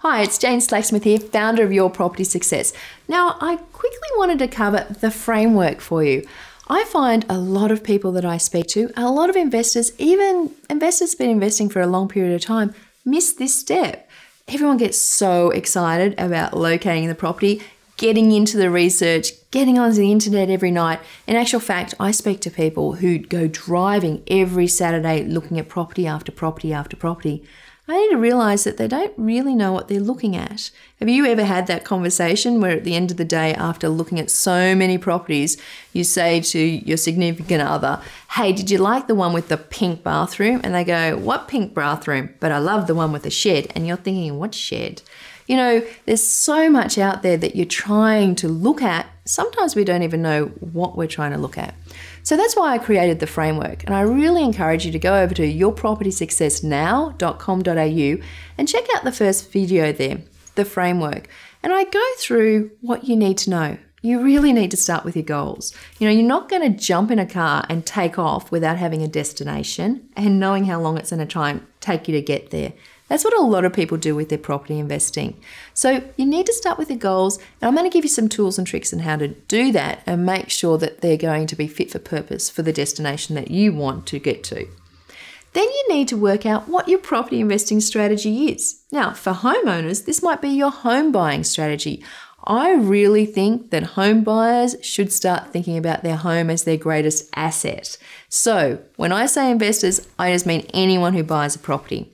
Hi, it's Jane Slacksmith here, founder of Your Property Success. Now, I quickly wanted to cover the framework for you. I find a lot of people that I speak to, a lot of investors, even investors been investing for a long period of time, miss this step. Everyone gets so excited about locating the property, getting into the research, getting onto the internet every night. In actual fact, I speak to people who go driving every Saturday looking at property after property after property. I need to realize that they don't really know what they're looking at. Have you ever had that conversation where at the end of the day, after looking at so many properties, you say to your significant other, hey, did you like the one with the pink bathroom? And they go, what pink bathroom? But I love the one with the shed. And you're thinking, what shed? You know, there's so much out there that you're trying to look at. Sometimes we don't even know what we're trying to look at. So that's why I created the framework. And I really encourage you to go over to yourpropertysuccessnow.com.au and check out the first video there, the framework. And I go through what you need to know. You really need to start with your goals. You know, you're not going to jump in a car and take off without having a destination and knowing how long it's going to try and take you to get there. That's what a lot of people do with their property investing. So you need to start with your goals, and I'm going to give you some tools and tricks on how to do that and make sure that they're going to be fit for purpose for the destination that you want to get to. Then you need to work out what your property investing strategy is. Now, for homeowners, this might be your home buying strategy. I really think that home buyers should start thinking about their home as their greatest asset. So when I say investors, I just mean anyone who buys a property.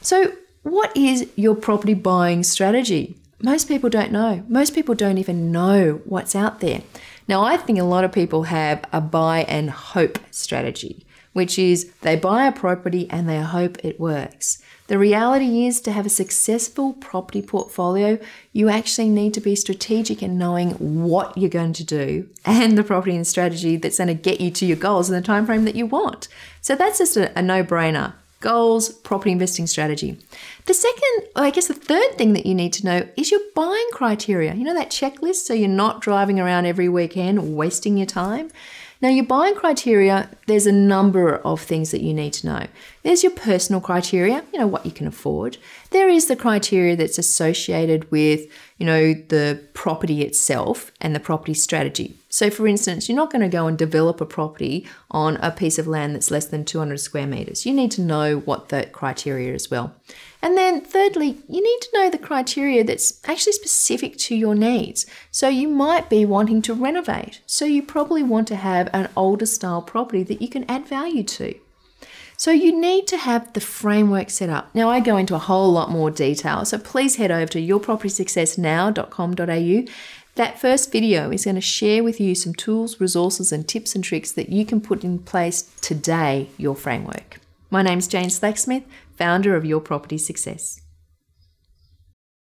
So what is your property buying strategy? Most people don't know. Most people don't even know what's out there. Now, I think a lot of people have a buy and hope strategy, which is they buy a property and they hope it works. The reality is, to have a successful property portfolio, you actually need to be strategic in knowing what you're going to do and the property and strategy that's going to get you to your goals in the time frame that you want. So that's just a no-brainer. Goals, property investing strategy. The second, I guess the third thing that you need to know is your buying criteria. You know, that checklist, so you're not driving around every weekend wasting your time. Now, your buying criteria, there's a number of things that you need to know. There's your personal criteria, you know, what you can afford. There is the criteria that's associated with, you know, the property itself and the property strategy. So for instance, you're not going to go and develop a property on a piece of land that's less than 200 square meters. You need to know what that criteria is as well. And then thirdly, you need to know the criteria that's actually specific to your needs. So you might be wanting to renovate. So you probably want to have an older style property that you can add value to. So you need to have the framework set up. Now, I go into a whole lot more detail, so please head over to yourpropertysuccessnow.com.au. That first video is going to share with you some tools, resources, and tips and tricks that you can put in place today, your framework. My name's Jane Slacksmith, founder of Your Property Success.